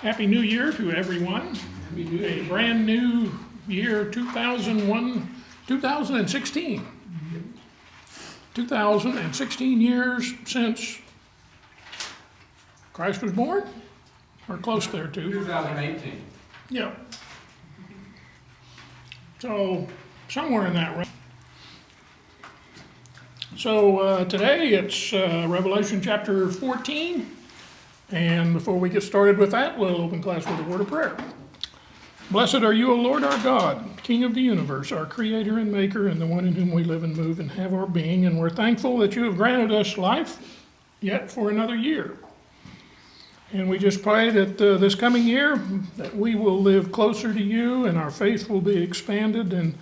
Happy New Year to everyone. A brand new year, 2016. 2016 years since Christ was born, or close there too. 2018. Yeah. So, somewhere in that range. So, today it's Revelation chapter 14. And before we get started with that, we'll open class with a word of prayer. Blessed are you, O Lord our God, King of the universe, our creator and maker, and the one in whom we live and move and have our being. And we're thankful that you have granted us life yet for another year. And we just pray that this coming year, that we will live closer to you and our faith will be expanded, and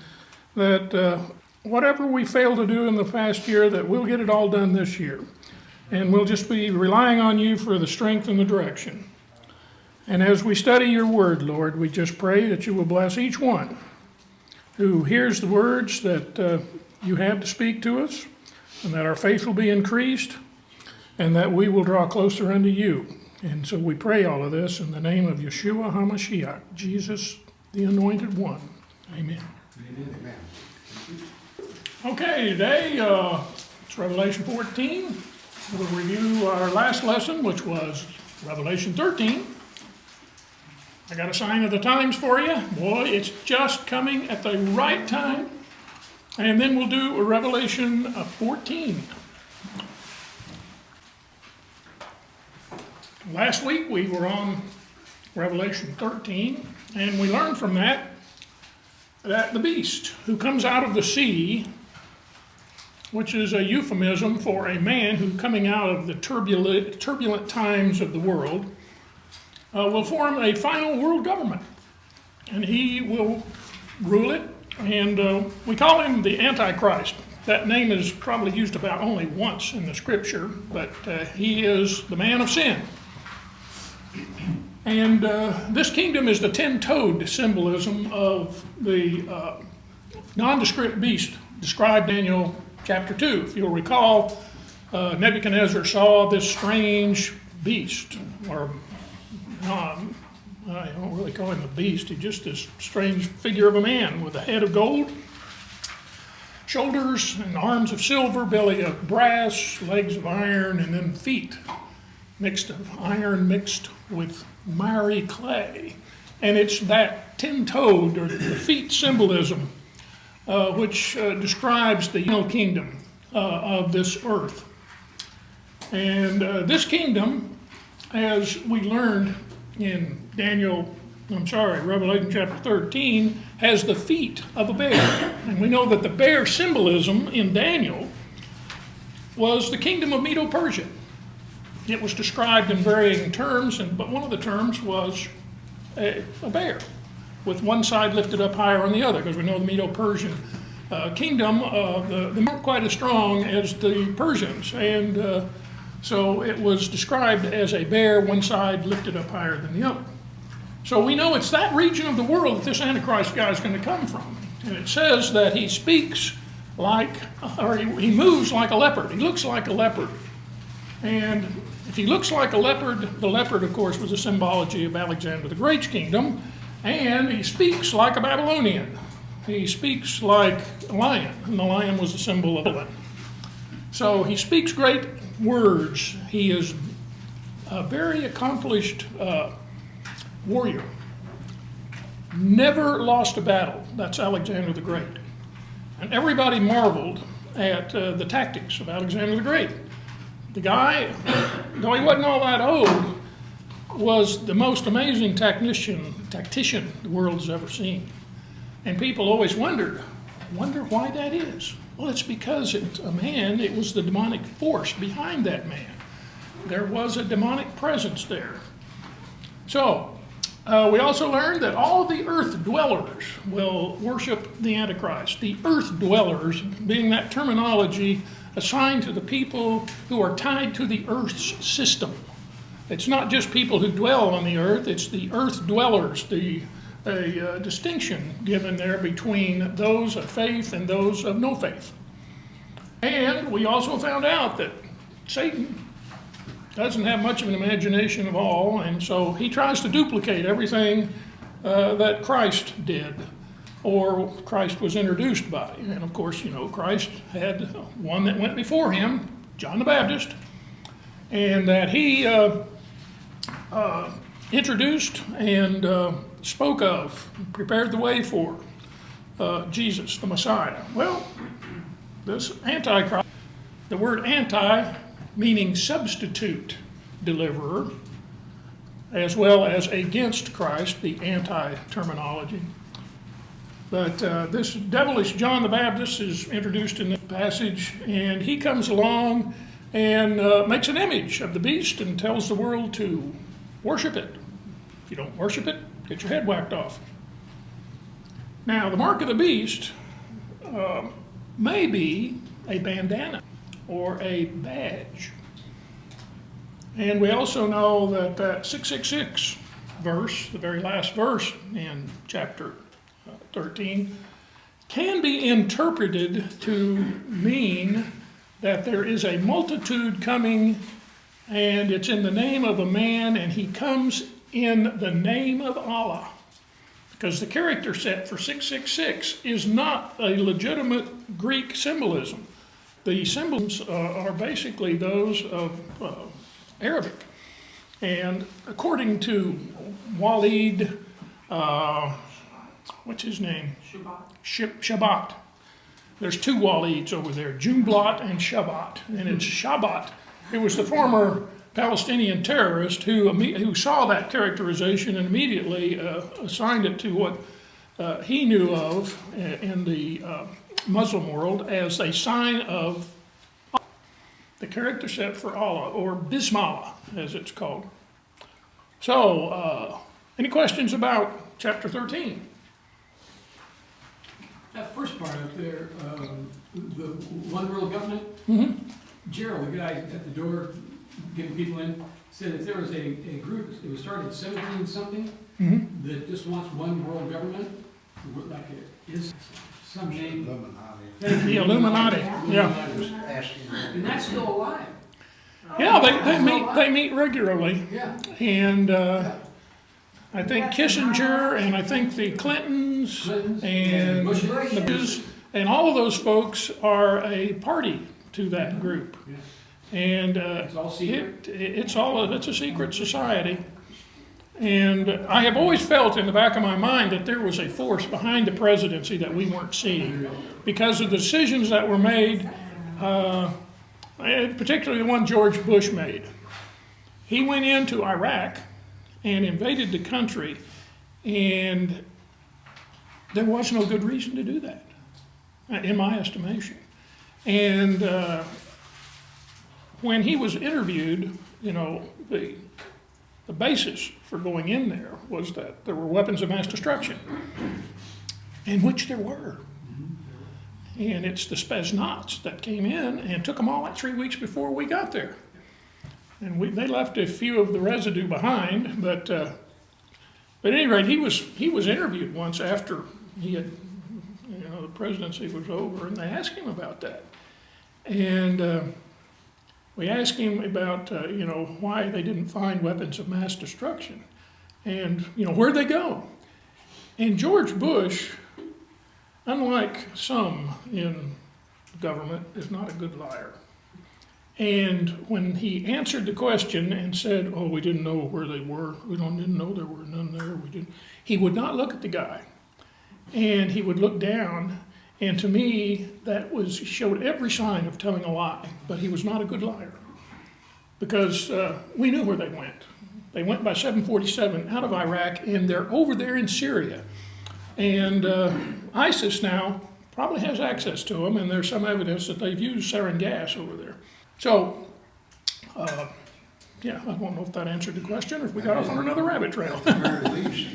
that whatever we failed to do in the past year, that we'll get it all done this year. And we'll just be relying on you for the strength and the direction. And as we study your word, Lord, we just pray that you will bless each one who hears the words that you have to speak to us, and that our faith will be increased, and that we will draw closer unto you. And so we pray all of this in the name of Yeshua HaMashiach, Jesus, the Anointed One. Amen. Amen. Okay, today it's Revelation 14. We'll review our last lesson, which was Revelation 13. I got a sign of the times for you. Boy, it's just coming at the right time. And then we'll do a Revelation 14. Last week we were on Revelation 13, and we learned from that the beast who comes out of the sea, which is a euphemism for a man who, coming out of the turbulent times of the world, will form a final world government. And he will rule it, and we call him the Antichrist. That name is probably used about only once in the scripture, but he is the man of sin. And this kingdom is the 10-toed symbolism of the nondescript beast described in Daniel Chapter 2. If you'll recall, Nebuchadnezzar saw this strange beast, or I don't really call him a beast, he's just this strange figure of a man with a head of gold, shoulders and arms of silver, belly of brass, legs of iron, and then feet mixed of iron mixed with miry clay. And it's that 10-toed, or the feet symbolism, which describes the kingdom of this earth. And this kingdom, as we learned in Revelation chapter 13, has the feet of a bear. And we know that the bear symbolism in Daniel was the kingdom of Medo-Persia. It was described in varying terms, but one of the terms was a bear, with one side lifted up higher on the other, because we know the Medo-Persian kingdom, they weren't quite as strong as the Persians, and so it was described as a bear, one side lifted up higher than the other. So we know it's that region of the world that this Antichrist guy is going to come from, and it says that he speaks like, or he moves like a leopard. He looks like a leopard, and if he looks like a leopard, the leopard, of course, was a symbology of Alexander the Great's kingdom. And he speaks like a Babylonian. He speaks like a lion, and the lion was a symbol of Babylon. So he speaks great words. He is a very accomplished warrior. Never lost a battle. That's Alexander the Great. And everybody marveled at the tactics of Alexander the Great. The guy, though he wasn't all that old, was the most amazing tactician the world's ever seen. And people always wonder why that is. Well, it's because it was the demonic force behind that man. There was a demonic presence there. So, we also learned that all the earth dwellers will worship the Antichrist. The earth dwellers being that terminology assigned to the people who are tied to the earth's system. It's not just people who dwell on the earth, it's the earth dwellers, a distinction given there between those of faith and those of no faith. And we also found out that Satan doesn't have much of an imagination at all, and so he tries to duplicate everything that Christ did or Christ was introduced by. And of course, Christ had one that went before him, John the Baptist, and that he introduced and spoke of, prepared the way for Jesus, the Messiah. Well, this Antichrist, the word anti meaning substitute deliverer, as well as against Christ, the anti-terminology. But this devilish John the Baptist is introduced in the passage, and he comes along and makes an image of the beast and tells the world to worship it. If you don't worship it, get your head whacked off. Now, the mark of the beast may be a bandana or a badge. And we also know that that 666 verse, the very last verse in chapter 13, can be interpreted to mean that there is a multitude coming, and it's in the name of a man, and he comes in the name of Allah. Because the character set for 666 is not a legitimate Greek symbolism. The symbols are basically those of Arabic. And according to Walid, what's his name? Shabbat. There's two Walids over there, Jumblat and Shabbat. And it's Shabbat. It was the former Palestinian terrorist who saw that characterization and immediately assigned it to what he knew of in the Muslim world as a sign of the character set for Allah, or Bismillah, as it's called. So, any questions about chapter 13? That first part up there, the one world government, Gerald, the guy at the door getting people in, said that there was a group, it was started in 17 something, that just wants one world government, like it is some name. The Illuminati, yeah. And that's still alive. Yeah, they meet regularly. Yeah. And I think Kissinger and I think the Clintons and the Bushes and all of those folks are a party to that group. And It's all secret. it's a secret society. And I have always felt in the back of my mind that there was a force behind the presidency that we weren't seeing because of the decisions that were made, particularly the one George Bush made. He went into Iraq and invaded the country, and there was no good reason to do that, in my estimation. And when he was interviewed, the basis for going in there was that there were weapons of mass destruction, and which there were. And it's the Spetsnaz that came in and took them all like 3 weeks before we got there. And they left a few of the residue behind, but at any rate, he was interviewed once after he had, the presidency was over, and they asked him about that. And we asked him about, why they didn't find weapons of mass destruction, and where'd they go? And George Bush, unlike some in government, is not a good liar. And when he answered the question and said, "Oh, we didn't know where they were. We didn't know there were none there. We didn't," he would not look at the guy, and he would look down. And to me, that showed every sign of telling a lie. But he was not a good liar, because we knew where they went. They went by 747 out of Iraq, and they're over there in Syria. And ISIS now probably has access to them, and there's some evidence that they've used sarin gas over there. So, I don't know if that answered the question, or if we got off on another rabbit trail. At the very least,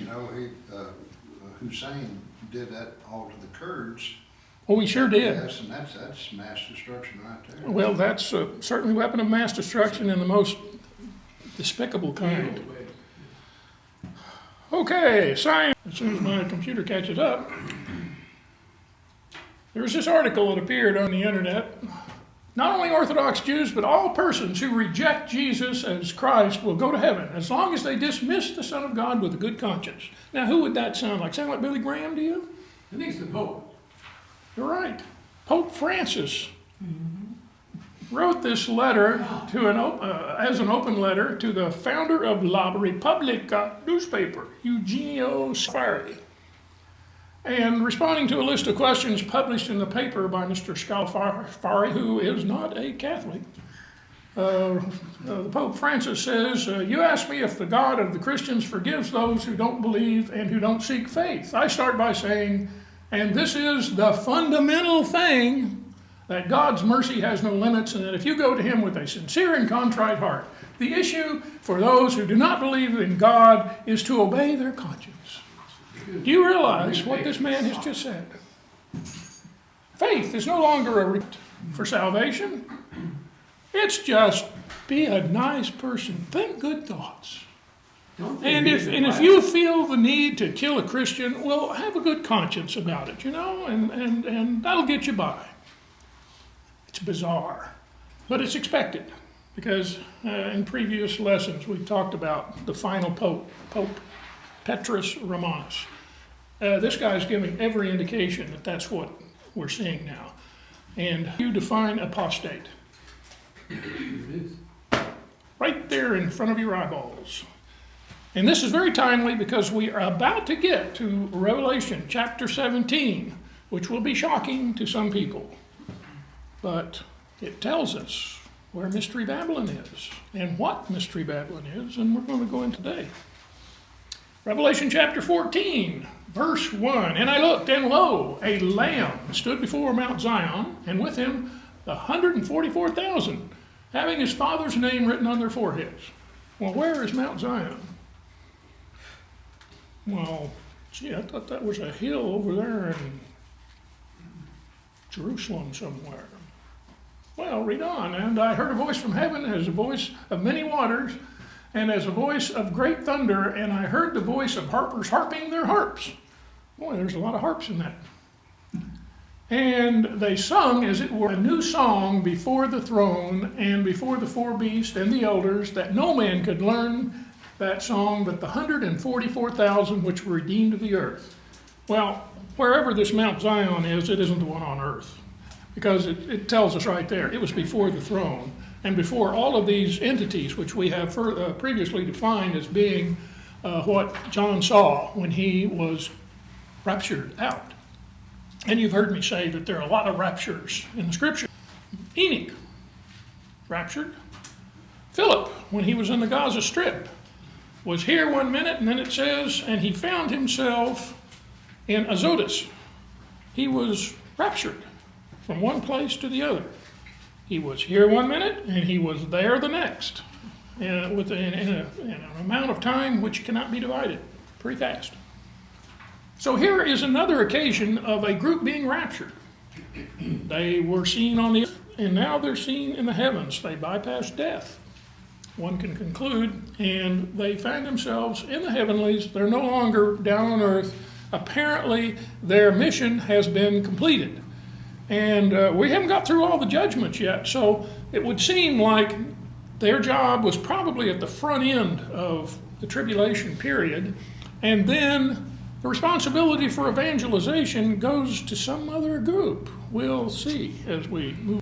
Hussein did that all to the Kurds. Oh, he sure did. Yes, and that's mass destruction right there. Well, that's certainly a weapon of mass destruction in the most despicable kind. Okay, science. As soon as my computer catches up, there was this article that appeared on the internet not only Orthodox Jews, but all persons who reject Jesus as Christ will go to heaven as long as they dismiss the Son of God with a good conscience. Now, who would that sound like? Sound like Billy Graham to you? I think it's the Pope. You're right. Pope Francis wrote this letter to as an open letter to the founder of La Repubblica newspaper, Eugenio Scalfari. And responding to a list of questions published in the paper by Mr. Scalfari, who is not a Catholic, the Pope Francis says, you ask me if the God of the Christians forgives those who don't believe and who don't seek faith. I start by saying, and this is the fundamental thing, that God's mercy has no limits, and that if you go to him with a sincere and contrite heart, the issue for those who do not believe in God is to obey their conscience. Do you realize what this man has just said? Faith is no longer a requirement for salvation. It's just be a nice person. Think good thoughts. And if you feel the need to kill a Christian, well, have a good conscience about it, and that'll get you by. It's bizarre, but it's expected, because in previous lessons we talked about the final Pope Petrus Romanus. This guy's giving every indication that that's what we're seeing now. And you define apostate. Right there in front of your eyeballs. And this is very timely because we are about to get to Revelation chapter 17, which will be shocking to some people. But it tells us where Mystery Babylon is and what Mystery Babylon is, and we're going to go in today. Revelation chapter 14, verse 1. And I looked, and lo, a lamb stood before Mount Zion, and with him 144,000, having his father's name written on their foreheads. Well, where is Mount Zion? Well, gee, I thought that was a hill over there in Jerusalem somewhere. Well, read on. And I heard a voice from heaven as a voice of many waters, and as a voice of great thunder, and I heard the voice of harpers harping their harps. Boy, there's a lot of harps in that. And they sung, as it were, a new song before the throne and before the four beasts and the elders, that no man could learn that song but the 144,000 which were redeemed of the earth. Well, wherever this Mount Zion is, it isn't the one on earth, because it tells us right there, it was before the throne and before all of these entities which we have previously defined as being what John saw when he was raptured out. And you've heard me say that there are a lot of raptures in the scripture. Enoch, raptured. Philip, when he was in the Gaza Strip, was here one minute, and then it says, and he found himself in Azotus. He was raptured from one place to the other. He was here one minute, and he was there the next, in an amount of time which cannot be divided, pretty fast. So here is another occasion of a group being raptured. They were seen on the earth, and now they're seen in the heavens. They bypassed death, one can conclude, and they find themselves in the heavenlies. They're no longer down on earth. Apparently, their mission has been completed. And we haven't got through all the judgments yet, so it would seem like their job was probably at the front end of the tribulation period, and then the responsibility for evangelization goes to some other group. We'll see as we move.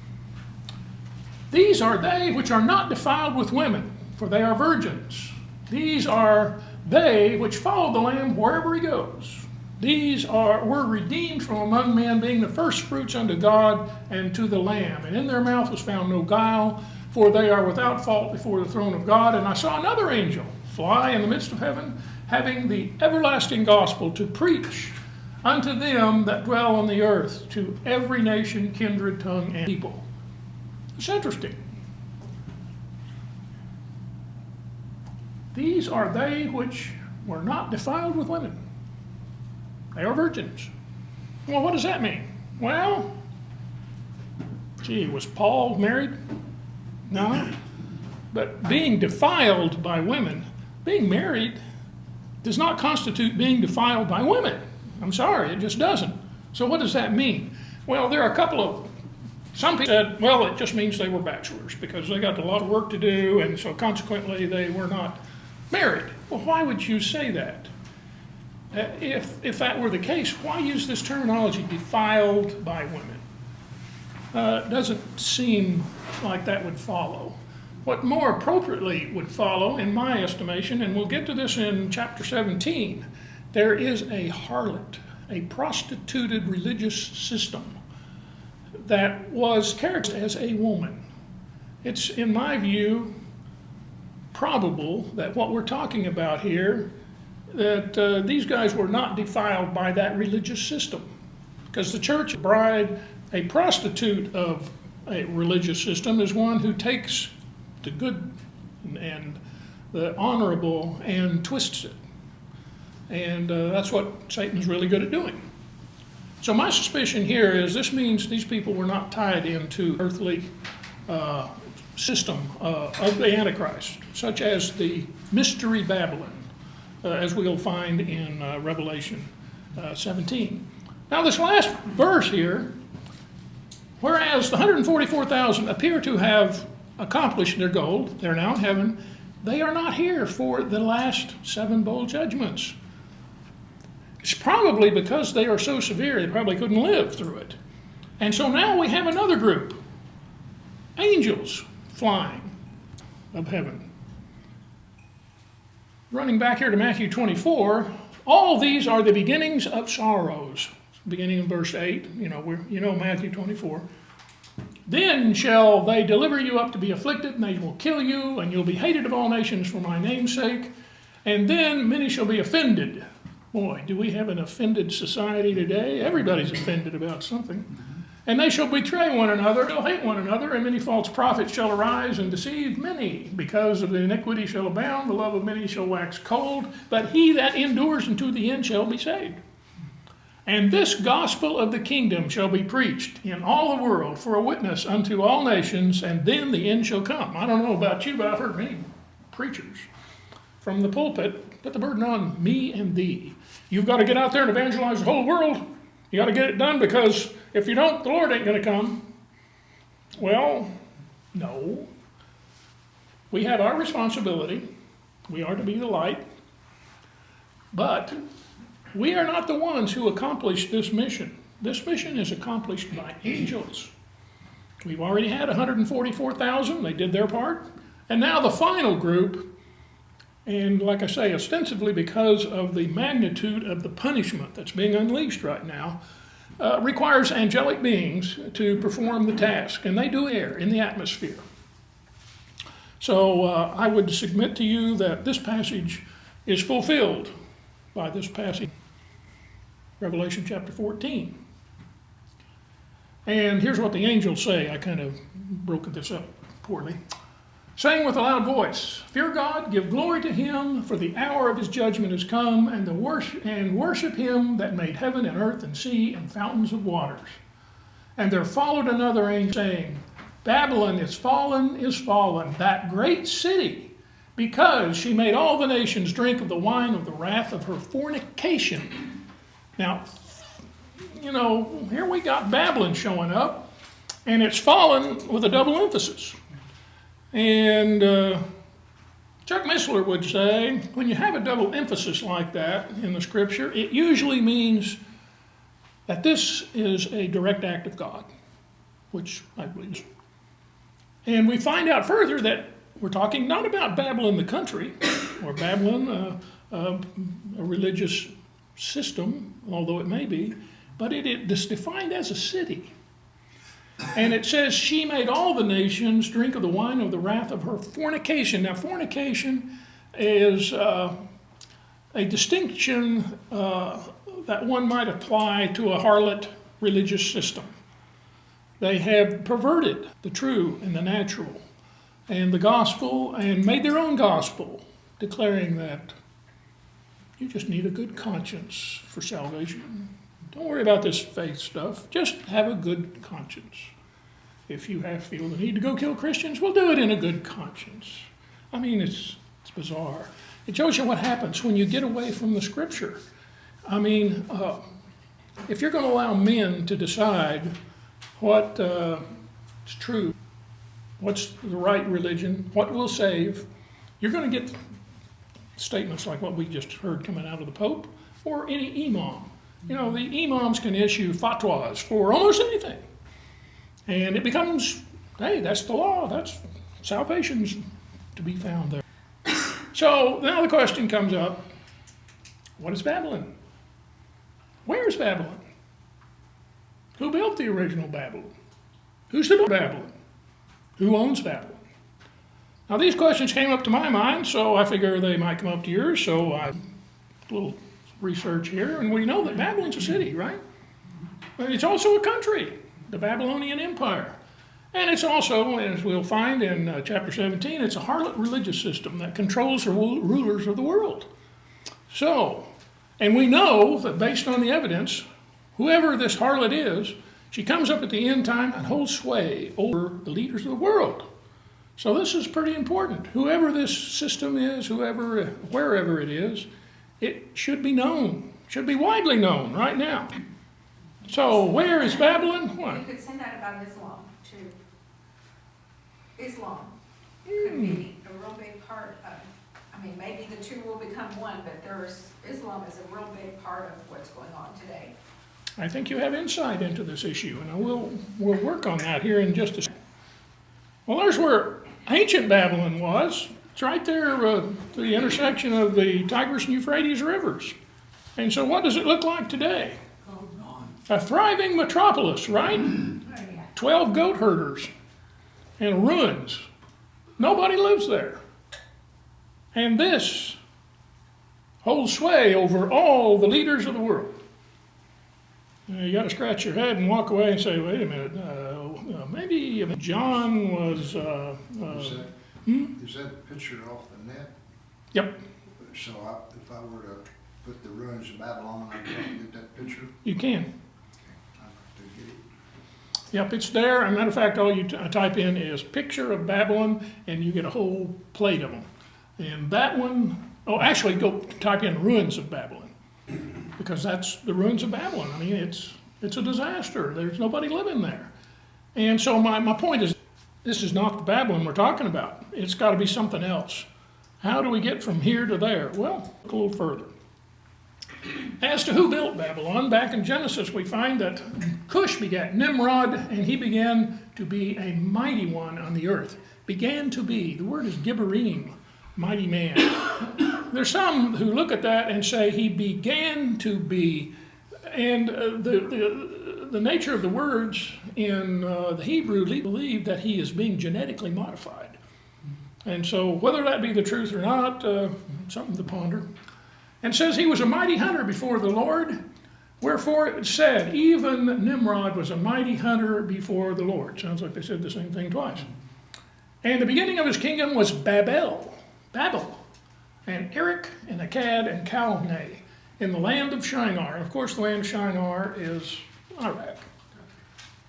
These are they which are not defiled with women, for they are virgins. These are they which follow the Lamb wherever he goes. These were redeemed from among men, being the firstfruits unto God and to the Lamb. And in their mouth was found no guile, for they are without fault before the throne of God. And I saw another angel fly in the midst of heaven, having the everlasting gospel to preach unto them that dwell on the earth, to every nation, kindred, tongue, and people. It's interesting. These are they which were not defiled with women. They are virgins. Well, what does that mean? Well, gee, was Paul married? No. But being defiled by women, being married does not constitute being defiled by women. I'm sorry, it just doesn't. So what does that mean? Well, there are a couple of Some people said, well, it just means they were bachelors because they got a lot of work to do, and so consequently they were not married. Well, why would you say that? If that were the case, why use this terminology, defiled by women? It doesn't seem like that would follow. What more appropriately would follow, in my estimation, and we'll get to this in chapter 17, there is a harlot, a prostituted religious system that was characterized as a woman. It's, in my view, probable that what we're talking about here, that these guys were not defiled by that religious system. Because the church bride, a prostitute of a religious system, is one who takes the good and the honorable and twists it. And that's what Satan's really good at doing. So my suspicion here is this means these people were not tied into earthly system of the Antichrist, such as the mystery Babylon, as we'll find in Revelation 17. Now this last verse here, whereas the 144,000 appear to have accomplished their goal, they're now in heaven, they are not here for the last 7 bowl judgments. It's probably because they are so severe they probably couldn't live through it. And so now we have another group, angels flying of heaven. Running back here to Matthew 24, all these are the beginnings of sorrows. Beginning in verse 8, you know Matthew 24. Then shall they deliver you up to be afflicted, and they will kill you, and you'll be hated of all nations for my name's sake. And then many shall be offended. Boy, do we have an offended society today? Everybody's offended about something. And they shall betray one another, they'll hate one another, and many false prophets shall arise and deceive many. Because of the iniquity shall abound, the love of many shall wax cold, but he that endures unto the end shall be saved. And this gospel of the kingdom shall be preached in all the world for a witness unto all nations, and then the end shall come. I don't know about you, but I've heard many preachers from the pulpit put the burden on me and thee. You've got to get out there and evangelize the whole world. You got to get it done, because if you don't, the Lord ain't going to come. Well, no. We have our responsibility. We are to be the light. But we are not the ones who accomplish this mission. This mission is accomplished by angels. We've already had 144,000. They did their part. And now the final group, and like I say, ostensibly because of the magnitude of the punishment that's being unleashed right now, requires angelic beings to perform the task. And they do air in the atmosphere. So I would submit to you that this passage is fulfilled by this passage, Revelation chapter 14. And here's what the angels say. I kind of broke this up poorly. Saying with a loud voice, fear God, give glory to him, for the hour of his judgment is come, and worship him that made heaven and earth and sea and fountains of waters. And there followed another angel saying, Babylon is fallen, that great city, because she made all the nations drink of the wine of the wrath of her fornication. Now, here we got Babylon showing up, and it's fallen with a double emphasis. And Chuck Missler would say, when you have a double emphasis like that in the scripture, it usually means that this is a direct act of God, which I believe. And we find out further that we're talking not about Babylon the country, or Babylon a religious system, although it may be, but it's defined as a city. And it says, she made all the nations drink of the wine of the wrath of her fornication. Now, fornication is a distinction that one might apply to a harlot religious system. They have perverted the true and the natural and the gospel and made their own gospel, declaring that you just need a good conscience for salvation. Don't worry about this faith stuff. Just have a good conscience. If you feel the need to go kill Christians, we'll do it in a good conscience. I mean, it's bizarre. It shows you what happens when you get away from the Scripture. I mean, if you're going to allow men to decide what it's true. What's the right religion? What will save? You're going to get statements like what we just heard coming out of the Pope or any imam. You know, the imams can issue fatwas for almost anything. And it becomes, hey, that's the law. That's salvation's to be found there. So now the question comes up, what is Babylon? Where is Babylon? Who built the original Babylon? Who's the Babylon? Who owns Babylon? Now these questions came up to my mind, so I figure they might come up to yours, so I did a little research here, and we know that Babylon's a city, right? But it's also a country, the Babylonian Empire. And it's also, as we'll find in chapter 17, it's a harlot religious system that controls the rulers of the world. So, and we know that based on the evidence, whoever this harlot is, she comes up at the end time and holds sway over the leaders of the world. So this is pretty important. Whoever this system is, wherever it is, it should be known, should be widely known right now. So where is Babylon? What? You could say that about Islam, too. Islam could be a real big part of, I mean, maybe the two will become one, but Islam is a real big part of what's going on today. I think you have insight into this issue, and we'll work on that here in just a second. Well, there's where ancient Babylon was. It's right there to the intersection of the Tigris and Euphrates rivers. And so what does it look like today? A thriving metropolis, right? Oh, yeah. 12 goat herders and ruins. Nobody lives there. And this holds sway over all the leaders of the world. You got to scratch your head and walk away and say, wait a minute, maybe John was... Is that a picture off the net? Yep, So if I were to put the ruins of Babylon, I can get that picture? you can. I'd like to get it. Yep, it's there. As a matter of fact, all you type in is picture of Babylon, and you get a whole plate of them. And that one, actually go type in ruins of Babylon, because that's the ruins of Babylon. I mean, it's a disaster. There's nobody living there. And so my point is, this is not the Babylon we're talking about. It's got to be something else. How do we get from here to there? Well, look a little further. As to who built Babylon, back in Genesis we find that Cush begat Nimrod, and he began to be a mighty one on the earth. Began to be. The word is Gibberim, mighty man. There's some who look at that and say he began to be. And the nature of the words in the Hebrew believe that he is being genetically modified. And so whether that be the truth or not, something to ponder. And says he was a mighty hunter before the Lord, wherefore it said, even Nimrod was a mighty hunter before the Lord. Sounds like they said the same thing twice. And the beginning of his kingdom was Babel, and Erech, and Akkad, and Calneh, in the land of Shinar. Of course, the land of Shinar is Iraq.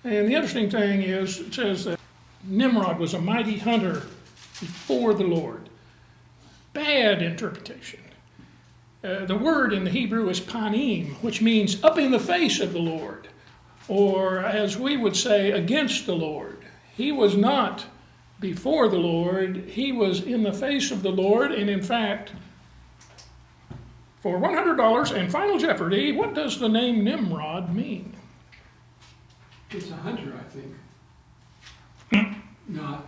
And the interesting thing is, it says that Nimrod was a mighty hunter before the Lord. Bad interpretation. The word in the Hebrew is panim, which means up in the face of the Lord, or as we would say, against the Lord. He was not before the Lord, he was in the face of the Lord, and in fact, for $100 and Final Jeopardy, what does the name Nimrod mean? It's a hunter, I think. Not.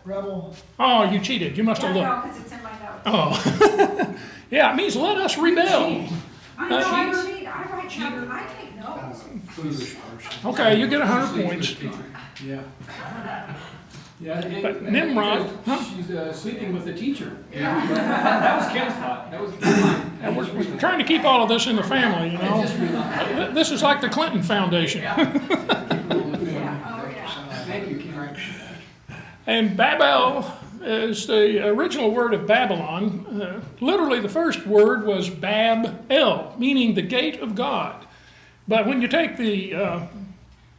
Rebel? Oh, you cheated. You must have Yeah, looked. no, because it's in my notes. Oh. Yeah, it means let us rebel. I know, I Cheater? cheat, I write notes, I take notes. Foolish person. Okay, you get 100 points. Yeah. Yeah. But Nimrod, huh? She's sleeping with the teacher. Yeah. That was Ken's thought. That was mine. And we're trying to keep all of this in the family, you know. Just relax. This is like the Clinton Foundation. Yeah, oh, yeah. Thank you, Ken. And Babel is the original word of Babylon. Literally, the first word was Bab-El, meaning the gate of God. But when you take the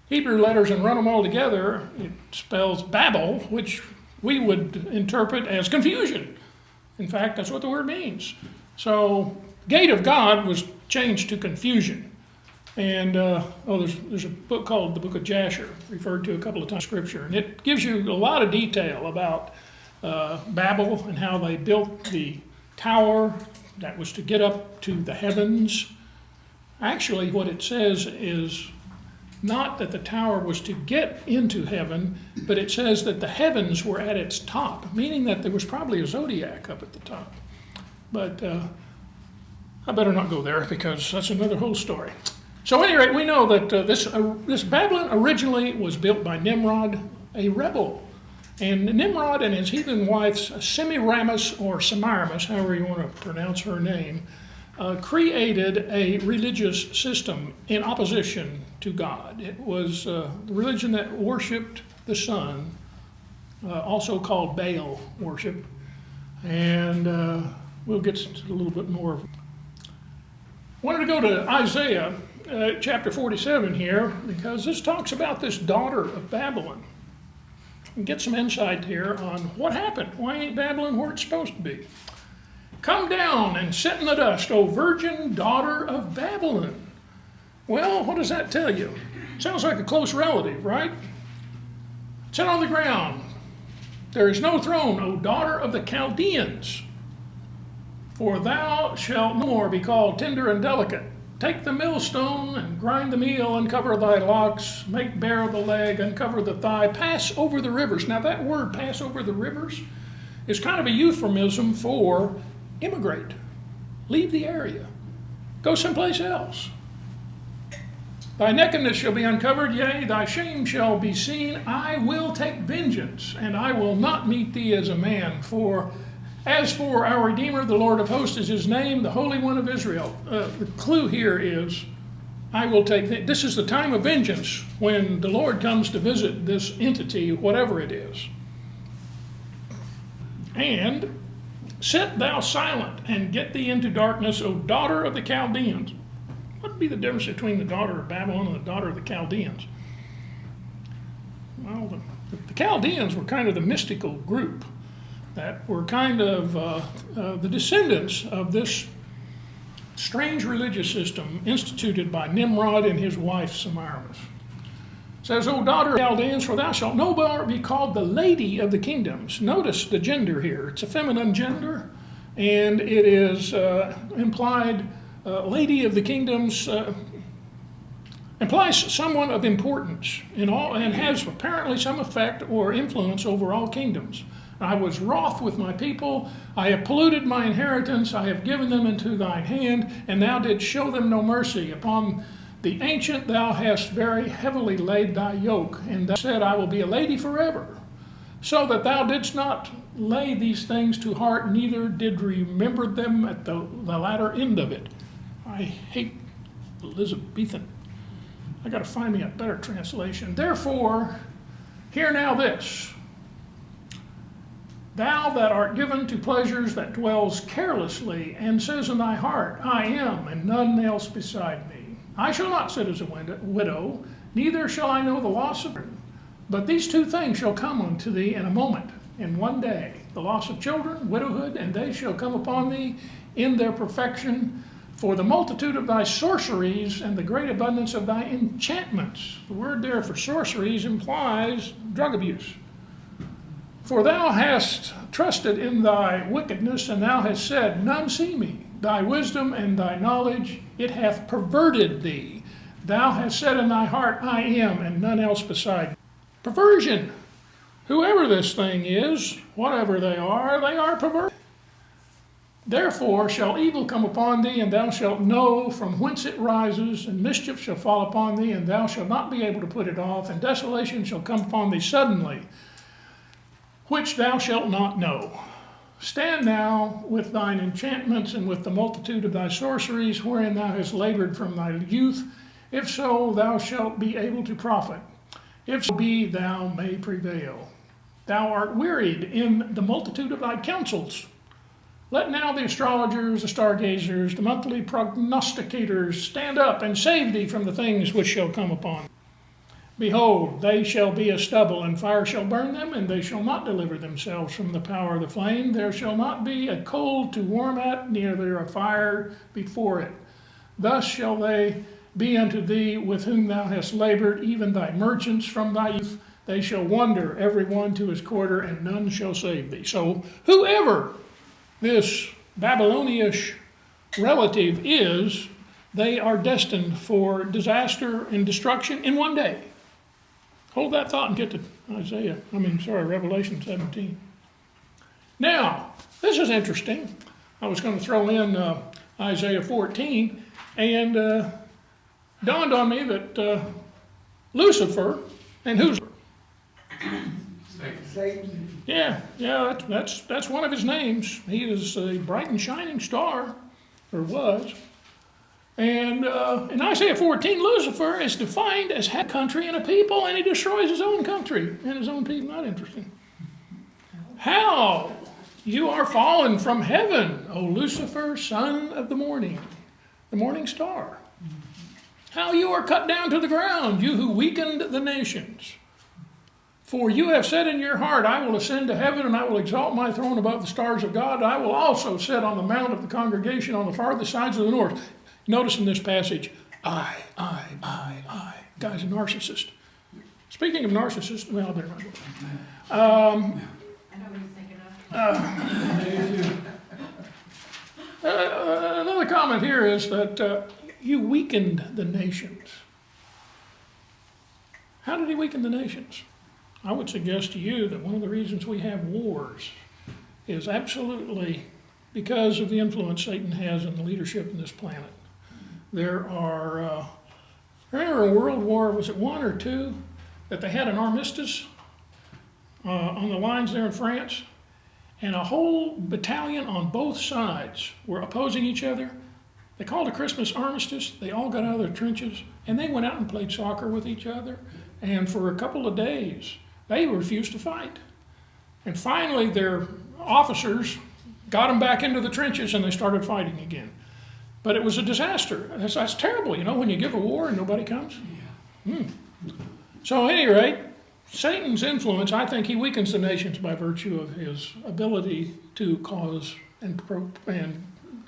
Hebrew letters and run them all together, it spells Babel, which we would interpret as confusion. In fact, that's what the word means. So, gate of God was changed to confusion. And, there's a book called the Book of Jasher, referred to a couple of times in Scripture. And it gives you a lot of detail about Babel and how they built the tower that was to get up to the heavens. Actually, what it says is not that the tower was to get into heaven, but it says that the heavens were at its top, meaning that there was probably a zodiac up at the top. But I better not go there because that's another whole story. So at any rate, we know that this Babylon originally was built by Nimrod, a rebel. And Nimrod and his heathen wife, Semiramis or Semiramis, however you want to pronounce her name, created a religious system in opposition to God. It was the religion that worshipped the sun, also called Baal worship. And we'll get to a little bit more. I wanted to go to Isaiah chapter 47 here, because this talks about this daughter of Babylon. And get some insight here on what happened. Why ain't Babylon where it's supposed to be? Come down and sit in the dust, O virgin daughter of Babylon. Well, what does that tell you? Sounds like a close relative, right? Sit on the ground. There is no throne, O daughter of the Chaldeans. For thou shalt no more be called tender and delicate. Take the millstone and grind the meal, uncover thy locks, make bare the leg, uncover the thigh, pass over the rivers. Now that word, pass over the rivers, is kind of a euphemism for immigrate. Leave the area. Go someplace else. Thy nakedness shall be uncovered, yea, thy shame shall be seen. I will take vengeance, and I will not meet thee as a man. For as for our Redeemer, the Lord of hosts is his name, the Holy One of Israel. The clue here is, I will take, this is the time of vengeance when the Lord comes to visit this entity, whatever it is. And sit thou silent and get thee into darkness, O daughter of the Chaldeans. What would be the difference between the daughter of Babylon and the daughter of the Chaldeans? Well, the Chaldeans were kind of the mystical group that were kind of the descendants of this strange religious system instituted by Nimrod and his wife Semiramis. It says, O daughter of Chaldeans, for thou shalt no more be called the lady of the kingdoms. Notice the gender here. It's a feminine gender, and it is implied lady of the kingdoms implies someone of importance in all, and has apparently some effect or influence over all kingdoms. I was wroth with my people, I have polluted my inheritance, I have given them into thine hand, and thou didst show them no mercy. Upon the ancient thou hast very heavily laid thy yoke, and thou said, I will be a lady forever. So that thou didst not lay these things to heart, neither did remember them at the latter end of it. I hate Elizabethan. I got to find me a better translation. Therefore, hear now this. Thou that art given to pleasures that dwells carelessly, and says in thy heart, I am, and none else beside me. I shall not sit as a widow, neither shall I know the loss of it. But these two things shall come unto thee in a moment, in one day, the loss of children, widowhood, and they shall come upon thee in their perfection, for the multitude of thy sorceries and the great abundance of thy enchantments. The word there for sorceries implies drug abuse. For thou hast trusted in thy wickedness, and thou hast said, none see me. Thy wisdom and thy knowledge, it hath perverted thee. Thou hast said in thy heart, I am, and none else beside me. Perversion. Whoever this thing is, whatever they are perverted. Therefore shall evil come upon thee, and thou shalt know from whence it rises, and mischief shall fall upon thee, and thou shalt not be able to put it off, and desolation shall come upon thee suddenly, which thou shalt not know. Stand now with thine enchantments and with the multitude of thy sorceries, wherein thou hast labored from thy youth. If so, thou shalt be able to profit. If so be, thou may prevail. Thou art wearied in the multitude of thy counsels. Let now the astrologers, the stargazers, the monthly prognosticators stand up and save thee from the things which shall come upon thee. Behold, they shall be as stubble, and fire shall burn them, and they shall not deliver themselves from the power of the flame. There shall not be a coal to warm at, neither a fire before it. Thus shall they be unto thee with whom thou hast labored, even thy merchants from thy youth. They shall wander every one to his quarter, and none shall save thee. So whoever this Babylonish relative is, they are destined for disaster and destruction in one day. Hold that thought and get to Revelation 17. Now, this is interesting. I was going to throw in Isaiah 14, and dawned on me that Lucifer, and who's Satan. Yeah, that's one of his names. He is a bright and shining star, or was. And in Isaiah 14, Lucifer is defined as a country and a people, and he destroys his own country and his own people. Not interesting. How? You are fallen from heaven, O Lucifer, son of the morning star. How you are cut down to the ground, you who weakened the nations. For you have said in your heart, I will ascend to heaven, and I will exalt my throne above the stars of God. I will also sit on the mount of the congregation on the farthest sides of the north. Notice in this passage, I. Guy's a narcissist. Speaking of narcissists, well, they're not. I know what he's thinking of. Another comment here is that you weakened the nations. How did he weaken the nations? I would suggest to you that one of the reasons we have wars is absolutely because of the influence Satan has in the leadership in this planet. There are, remember in World War, was it I or II, that they had an armistice on the lines there in France, and a whole battalion on both sides were opposing each other. They called a Christmas armistice. They all got out of their trenches, and they went out and played soccer with each other. And for a couple of days, they refused to fight. And finally, their officers got them back into the trenches, and they started fighting again. But it was a disaster. That's terrible, when you give a war and nobody comes. So at any rate, Satan's influence, I think he weakens the nations by virtue of his ability to cause and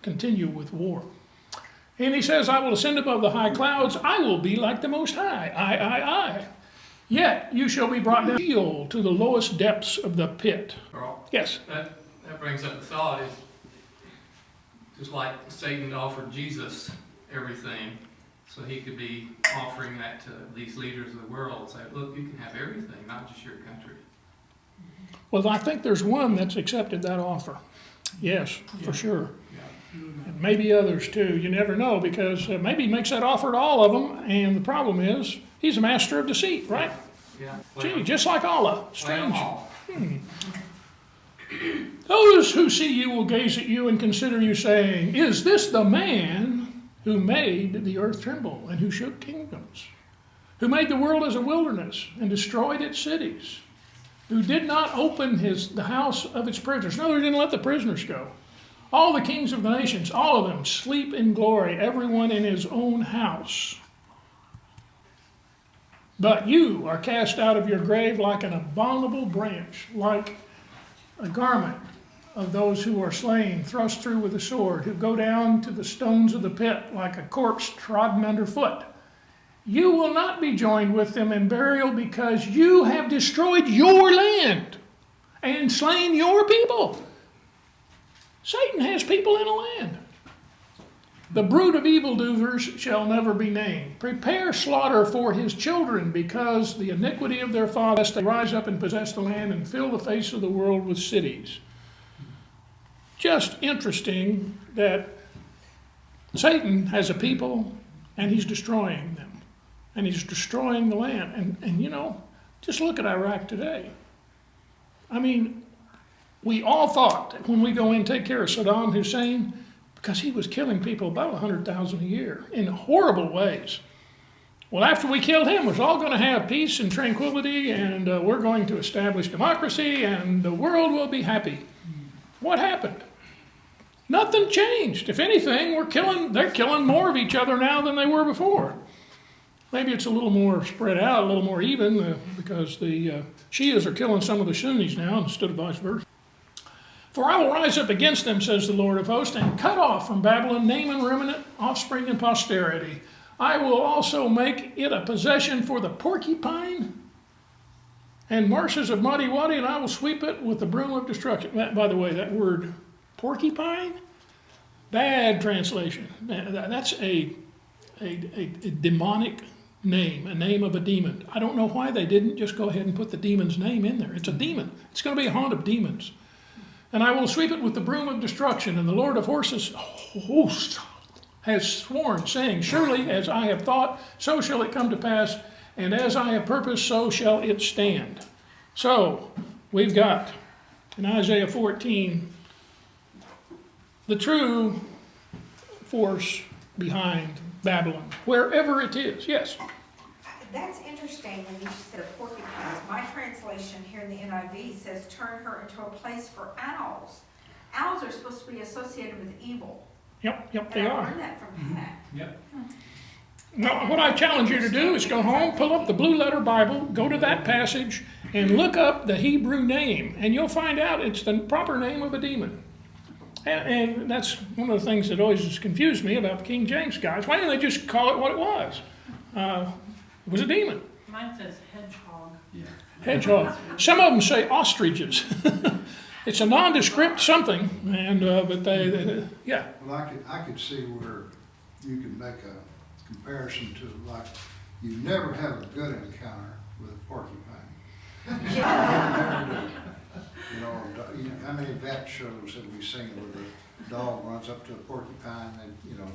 continue with war. And he says, I will ascend above the high clouds. I will be like the Most High. I. Yet you shall be brought down to the lowest depths of the pit. Carl, Yes. that brings up the thought is just like Satan offered Jesus everything, so he could be offering that to these leaders of the world. Say, look, you can have everything, not just your country. Well, I think there's one that's accepted that offer. Yes, for sure. And maybe others too. You never know, because maybe he makes that offer to all of them, and the problem is he's a master of deceit, right? Yeah. Gee, just like Allah. Strange. All. Those who see you will gaze at you and consider you, saying, is this the man who made the earth tremble and who shook kingdoms? Who made the world as a wilderness and destroyed its cities? Who did not open the house of its prisoners? No, he didn't let the prisoners go. All the kings of the nations, all of them, sleep in glory, everyone in his own house. But you are cast out of your grave like an abominable branch, like a garment of those who are slain, thrust through with a sword, who go down to the stones of the pit like a corpse trodden underfoot. You will not be joined with them in burial, because you have destroyed your land and slain your people. Satan has people in a land. The brood of evildoers shall never be named. Prepare slaughter for his children, because the iniquity of their fathers, they rise up and possess the land and fill the face of the world with cities. Just interesting that Satan has a people, and he's destroying them. And he's destroying the land. And just look at Iraq today. I mean, we all thought that when we go in and take care of Saddam Hussein, because he was killing people about 100,000 a year in horrible ways. Well, after we killed him, we're all going to have peace and tranquility, and we're going to establish democracy, and the world will be happy. What happened? Nothing changed. If anything, they're killing more of each other now than they were before. Maybe it's a little more spread out, a little more even, because the Shias are killing some of the Sunnis now instead of vice versa. For I will rise up against them, says the Lord of hosts, and cut off from Babylon name and remnant, offspring and posterity. I will also make it a possession for the porcupine and marshes of Muddy Waddy, and I will sweep it with the broom of destruction. By the way, that word porcupine, bad translation. That's a demonic name, a name of a demon. I don't know why they didn't just go ahead and put the demon's name in there. It's a demon. It's going to be a haunt of demons. And I will sweep it with the broom of destruction, and the Lord of hosts has sworn, saying, surely as I have thought, so shall it come to pass, and as I have purposed, so shall it stand. So, we've got, in Isaiah 14, the true force behind Babylon, wherever it is. Yes? That's interesting when you said porcupines. My translation here in the NIV says turn her into a place for owls. Owls are supposed to be associated with evil. Yep, And they I are. learned that from Pat. Yep. Now, what I challenge you to do is go home, pull up the Blue Letter Bible, go to that passage, and look up the Hebrew name, and you'll find out it's the proper name of a demon. And that's one of the things that always has confused me about the King James guys. Why didn't they just call it what it was? It was a demon. Mine says hedgehog. Hedgehog. Some of them say ostriches. It's a nondescript something, and but yeah. Well, I could see where you could make a comparison to, like, you never have a good encounter with a porcupine. Never do. You know, how many vet shows have we seen where the dog runs up to a porcupine and, you know,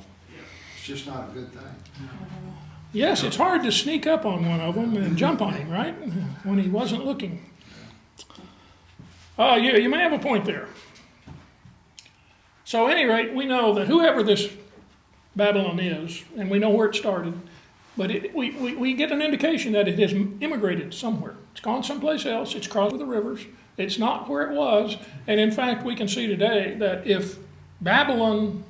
it's just not a good thing. Yes, it's hard to sneak up on one of them and jump on him, right? When he wasn't looking. Yeah, you may have a point there. So, at any rate, we know that whoever this Babylon is, and we know where it started, but we get an indication that it has immigrated somewhere. It's gone someplace else. It's crossed the rivers. It's not where it was. And in fact, we can see today that if Babylon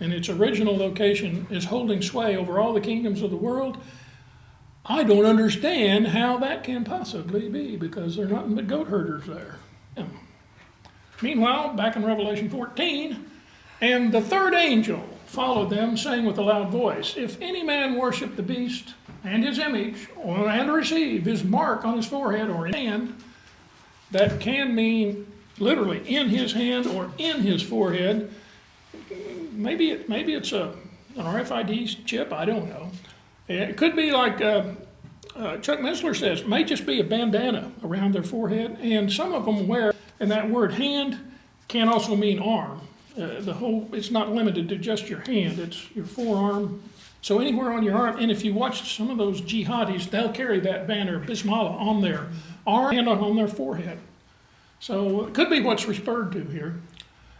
in its original location is holding sway over all the kingdoms of the world, I don't understand how that can possibly be, because there are nothing but goat herders there. Meanwhile, back in Revelation 14, and the third angel followed them, saying with a loud voice, if any man worship the beast and his image, and receive his mark on his forehead or in his hand, that can mean literally in his hand or in his forehead. Maybe it's an RFID chip, I don't know. It could be like Chuck Missler says, may just be a bandana around their forehead, and some of them wear, and that word hand can also mean arm. It's not limited to just your hand, it's your forearm. So anywhere on your arm, and if you watch some of those jihadis, they'll carry that banner, Bismillah, on their arm and on their forehead. So it could be what's referred to here.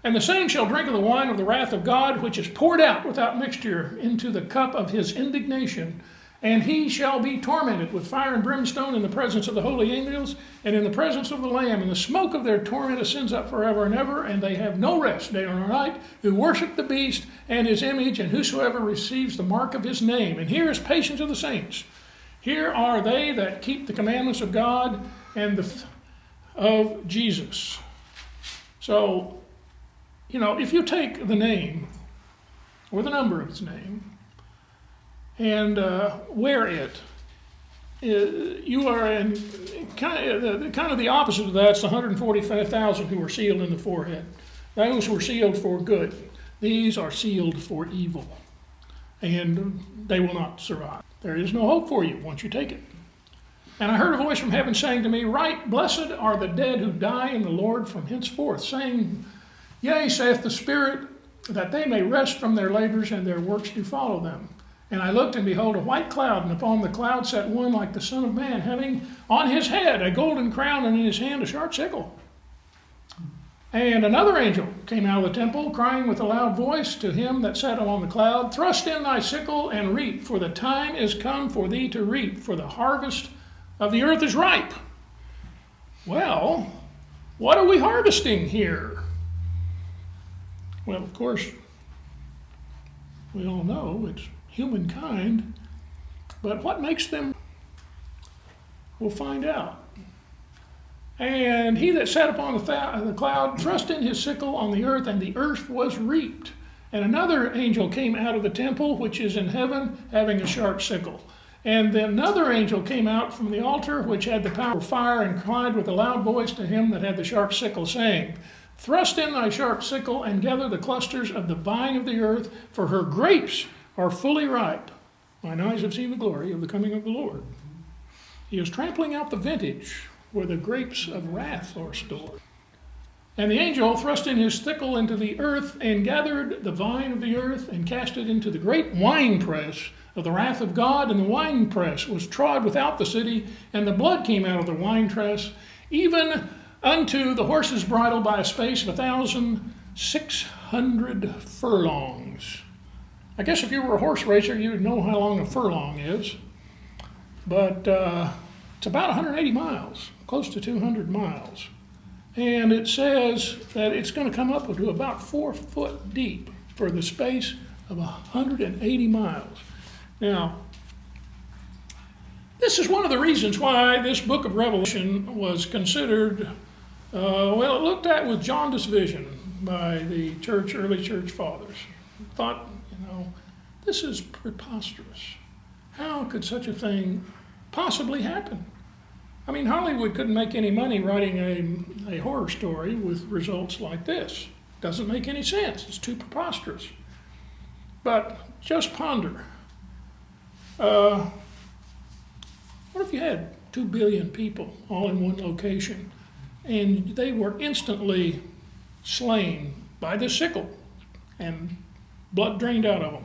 And the same shall drink of the wine of the wrath of God, which is poured out without mixture into the cup of his indignation. And he shall be tormented with fire and brimstone in the presence of the holy angels and in the presence of the Lamb. And the smoke of their torment ascends up forever and ever, and they have no rest day or night, who worship the beast and his image, and whosoever receives the mark of his name. And here is patience of the saints. Here are they that keep the commandments of God and of Jesus. So, if you take the name or the number of his name and wear it, you are in kind of the opposite of that. It's the 145,000 who were sealed in the forehead. Those were sealed for good. These are sealed for evil, and they will not survive. There is no hope for you once you take it. And I heard a voice from heaven saying to me, right, blessed are the dead who die in the Lord from henceforth, saying, yea, saith the Spirit, that they may rest from their labors, and their works do follow them. And I looked, and behold, a white cloud, and upon the cloud sat one like the Son of Man, having on his head a golden crown, and in his hand a sharp sickle. And another angel came out of the temple, crying with a loud voice to him that sat on the cloud, thrust in thy sickle and reap, for the time is come for thee to reap, for the harvest of the earth is ripe. Well, what are we harvesting here? Well, of course, we all know it's humankind, but what makes them? We'll find out. And he that sat upon the cloud thrust in his sickle on the earth, and the earth was reaped. And another angel came out of the temple, which is in heaven, having a sharp sickle. And then another angel came out from the altar, which had the power of fire, and cried with a loud voice to him that had the sharp sickle, saying, Thrust in thy sharp sickle, and gather the clusters of the vine of the earth, for her grapes are fully ripe. Mine eyes have seen the glory of the coming of the Lord. He is trampling out the vintage, where the grapes of wrath are stored. And the angel thrust in his sickle into the earth, and gathered the vine of the earth, and cast it into the great winepress of the wrath of God. And the winepress was trod without the city, and the blood came out of the winepress, even unto the horse's bridle by a space of 1,600 furlongs. I guess if you were a horse racer, you would know how long a furlong is. But it's about 180 miles, close to 200 miles. And it says that it's going to come up to about 4 foot deep for the space of 180 miles. Now, this is one of the reasons why this book of Revelation was considered, it looked at with jaundiced vision by the early church fathers. Thought, this is preposterous. How could such a thing possibly happen? I mean, Hollywood couldn't make any money writing a horror story with results like this. Doesn't make any sense. It's too preposterous. But just ponder. What if you had 2 billion people all in one location, and they were instantly slain by the sickle and blood drained out of them?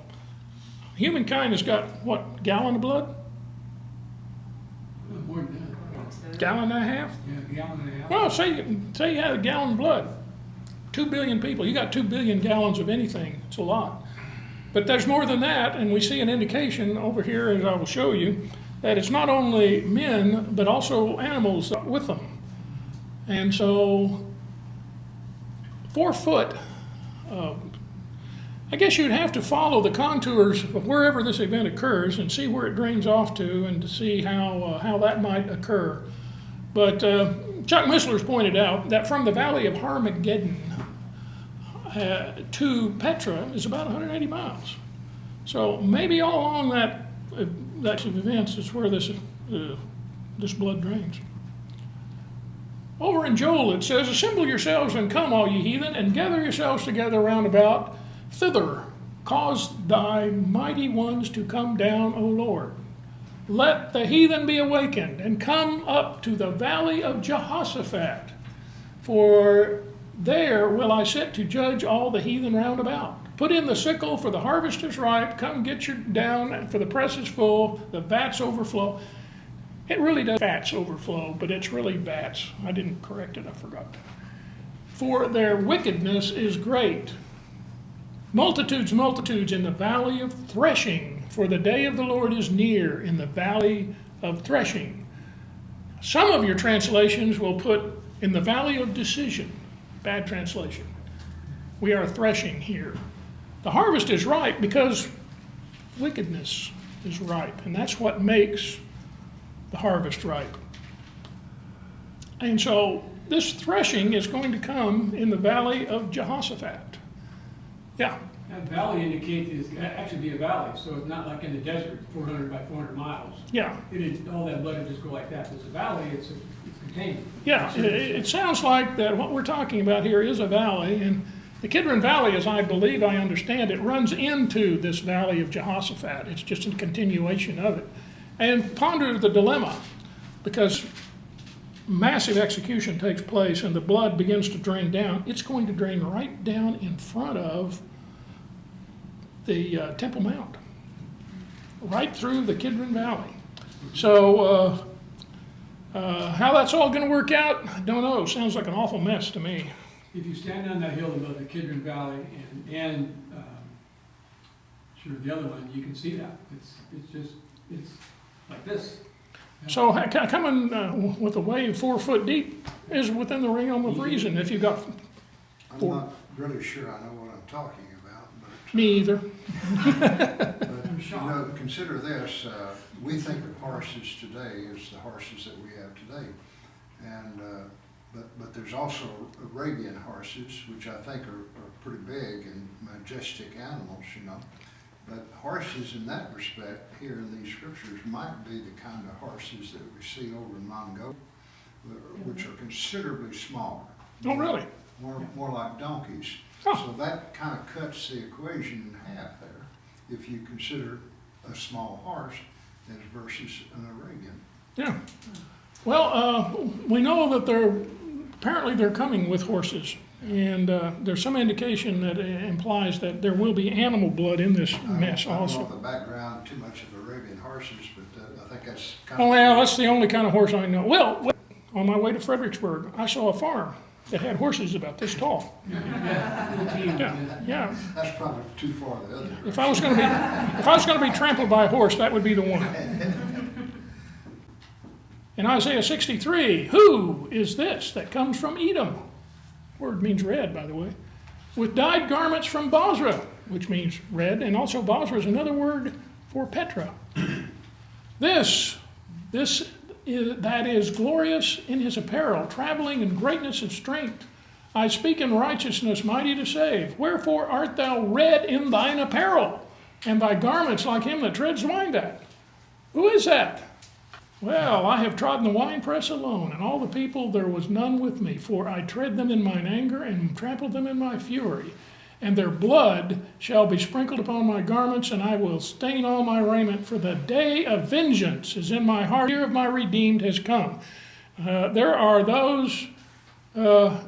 Humankind has got, what, gallon of blood? More than Gallon and a half? that. Yeah, a gallon and a half. Well, say you had a gallon of blood. 2 billion people. You got 2 billion gallons of anything. It's a lot. But there's more than that, and we see an indication over here, as I will show you, that it's not only men, but also animals with them. And so, 4 foot, I guess you'd have to follow the contours of wherever this event occurs and see where it drains off to, and to see how that might occur. But Chuck Missler's pointed out that from the valley of Armageddon to Petra is about 180 miles. So maybe all along that of events is where this blood drains. Over in Joel it says, Assemble yourselves and come, all ye heathen, and gather yourselves together round about thither. Cause thy mighty ones to come down, O Lord. Let the heathen be awakened, and come up to the valley of Jehoshaphat. For there will I sit to judge all the heathen round about. Put in the sickle, for the harvest is ripe. Come get your down, for the press is full, the vats overflow. It really does vats overflow, but it's really vats. I didn't correct it, I forgot. For their wickedness is great. Multitudes in the valley of threshing, for the day of the Lord is near in the valley of threshing. Some of your translations will put in the valley of decision. Bad translation. We are threshing here. The harvest is ripe because wickedness is ripe, and that's what makes the harvest ripe. And so this threshing is going to come in the valley of Jehoshaphat. Yeah. That valley indicates it's actually be a valley, so it's not like in the desert, 400 by 400 miles. Yeah. All that blood would just go like that. It's a valley, it's contained. Yeah, it sounds like that what we're talking about here is a valley, and the Kidron Valley, as I believe I understand it, runs into this valley of Jehoshaphat. It's just a continuation of it. And ponder the dilemma, because massive execution takes place and the blood begins to drain down. It's going to drain right down in front of the Temple Mount, right through the Kidron Valley. So how that's all going to work out, I don't know. Sounds like an awful mess to me. If you stand on that hill above the Kidron Valley and sure the other one, you can see that. It's like this. So coming with a wave 4 foot deep is within the realm of reason. If you got I'm not really sure I know what I'm talking about, but. me either. But, consider this, we think of horses today as the horses that we have today. And but there's also Arabian horses, which I think are pretty big and majestic animals, you know. But horses in that respect, here in these scriptures, might be the kind of horses that we see over in Mongolia, which are considerably smaller. Oh, really? More like donkeys. Oh. So that kind of cuts the equation in half there, if you consider a small horse as versus an Arabian. Yeah. Well, we know that apparently they're coming with horses. And there's some indication that implies that there will be animal blood in this mess I don't also. know the background too much of Arabian horses, but I think that's kind Oh, of. well, that's the only kind of horse I know. Well, on my way to Fredericksburg, I saw a farm that had horses about this tall. Yeah. That's probably too far the other direction. If I was going to be trampled by a horse, that would be the one. In Isaiah 63, who is this that comes from Edom? Word means red, by the way. With dyed garments from Bozrah, which means red, and also Bozrah is another word for Petra. That is glorious in his apparel, traveling in greatness of strength. I speak in righteousness, mighty to save. Wherefore art thou red in thine apparel, and thy garments like him that treads wine-vat? Who is that? Well, I have trodden the winepress alone, and all the people there was none with me, for I tread them in mine anger and trampled them in my fury. And their blood shall be sprinkled upon my garments, and I will stain all my raiment, for the day of vengeance is in my heart. The year of my redeemed has come. There are those who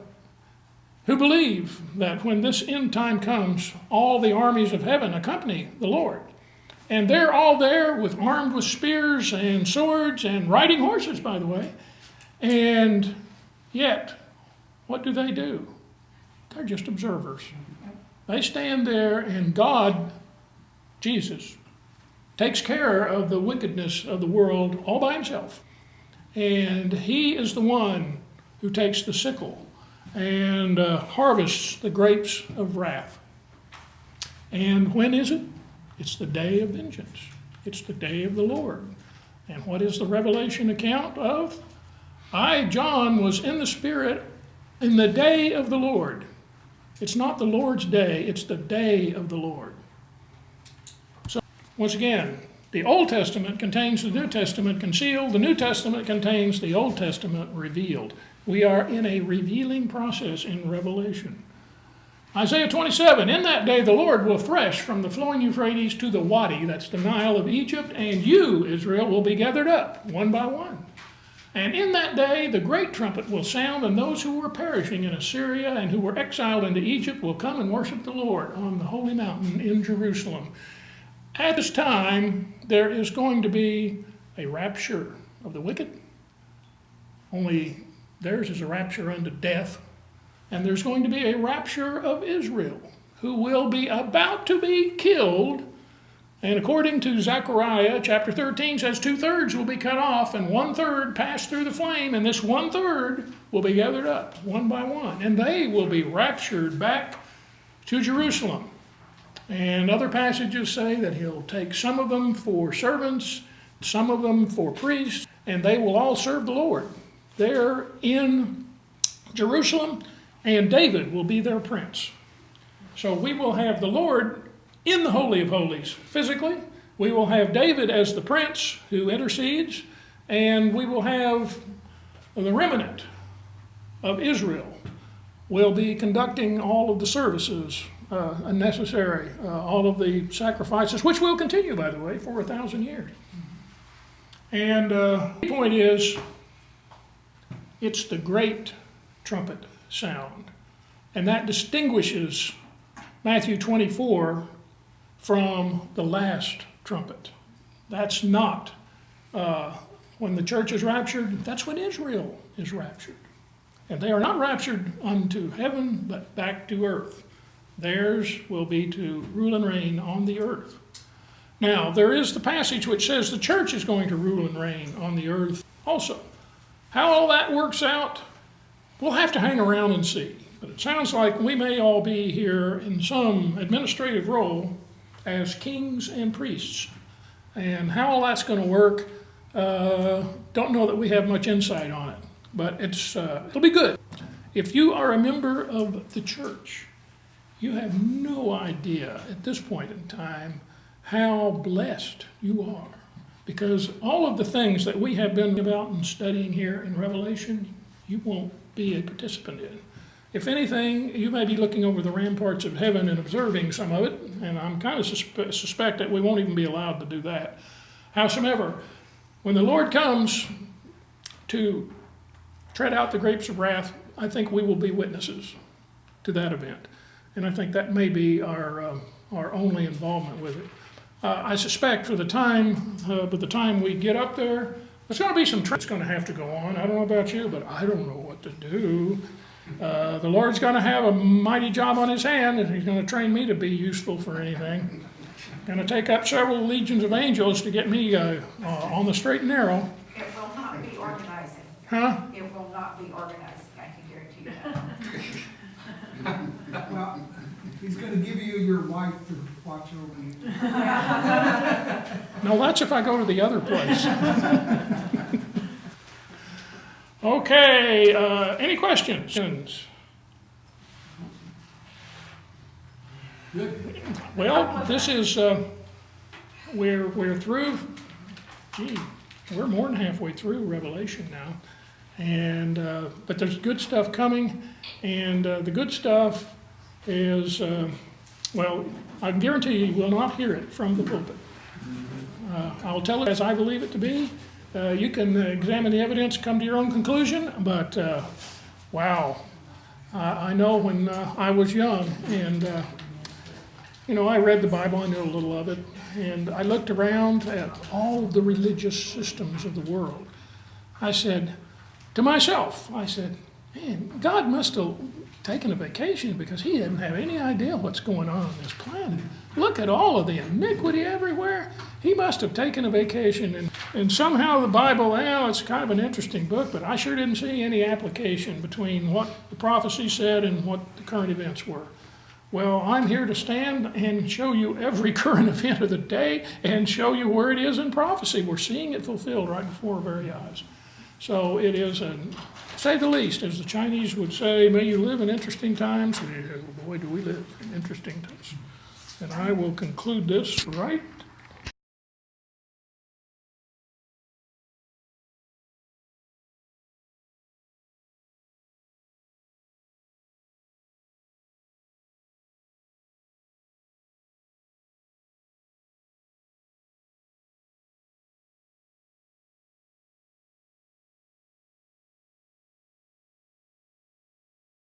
believe that when this end time comes, all the armies of heaven accompany the Lord. And they're all there armed with spears and swords and riding horses, by the way. And yet, what do? They're just observers. They stand there, and God, Jesus, takes care of the wickedness of the world all by himself. And he is the one who takes the sickle and harvests the grapes of wrath. And when is it? It's the day of vengeance. It's the day of the Lord. And what is the Revelation account of? I, John, was in the Spirit in the day of the Lord. It's not the Lord's day, it's the day of the Lord. So, once again, the Old Testament contains the New Testament concealed. The New Testament contains the Old Testament revealed. We are in a revealing process in Revelation. Isaiah 27, in that day the Lord will thresh from the flowing Euphrates to the Wadi, that's the Nile of Egypt, and you, Israel, will be gathered up one by one. And in that day the great trumpet will sound, and those who were perishing in Assyria and who were exiled into Egypt will come and worship the Lord on the holy mountain in Jerusalem. At this time, there is going to be a rapture of the wicked, only theirs is a rapture unto death. And there's going to be a rapture of Israel, who will be about to be killed. And according to Zechariah chapter 13 says 2/3 will be cut off and 1/3 pass through the flame. And this 1/3 will be gathered up one by one. And they will be raptured back to Jerusalem. And other passages say that he'll take some of them for servants, some of them for priests, and they will all serve the Lord there in Jerusalem. And David will be their prince. So we will have the Lord in the Holy of Holies physically. We will have David as the prince who intercedes. And we will have the remnant of Israel will be conducting all of the services necessary, all of the sacrifices, which will continue, by the way, for 1,000 years. And the point is, it's the great trumpet sound. And that distinguishes Matthew 24 from the last trumpet. That's not when the church is raptured, that's when Israel is raptured. And they are not raptured unto heaven, but back to earth. Theirs will be to rule and reign on the earth. Now, there is the passage which says the church is going to rule and reign on the earth also. How all that works out, we'll have to hang around and see. But it sounds like we may all be here in some administrative role as kings and priests. And how all that's going to work, don't know that we have much insight on it. But it'll be good. If you are a member of the church, you have no idea at this point in time how blessed you are. Because all of the things that we have been about and studying here in Revelation, you won't be a participant in. If anything, you may be looking over the ramparts of heaven and observing some of it, and I'm kind of suspect that we won't even be allowed to do that. Howsoever, when the Lord comes to tread out the grapes of wrath, I think we will be witnesses to that event. And I think that may be our only involvement with it. I suspect by the time we get up there, there's going to be some that's going to have to go on. I don't know about you, but I don't know what to do. The Lord's going to have a mighty job on his hand, and he's going to train me to be useful for anything. Going to take up several legions of angels to get me on the straight and narrow. It will not be organizing. Huh? It will not be organizing, I can guarantee you that. Well, he's gonna give you your wife to watch over you. No, that's if I go to the other place. Okay, any questions? Good. Well, this is, we're through, we're more than halfway through Revelation now. And, but there's good stuff coming, and the good stuff is, well, I guarantee you will not hear it from the pulpit. I'll tell it as I believe it to be. You can examine the evidence, come to your own conclusion, but wow. I know when I was young, and I read the Bible, I knew a little of it, and I looked around at all the religious systems of the world. I said to myself, man, God must have taken a vacation because he didn't have any idea what's going on this planet. Look at all of the iniquity everywhere. He must have taken a vacation. And somehow the Bible, it's kind of an interesting book, but I sure didn't see any application between what the prophecy said and what the current events were. Well, I'm here to stand and show you every current event of the day and show you where it is in prophecy. We're seeing it fulfilled right before our very eyes. So it is, to say the least, as the Chinese would say, may you live in interesting times. Boy, do we live in interesting times. And I will conclude this right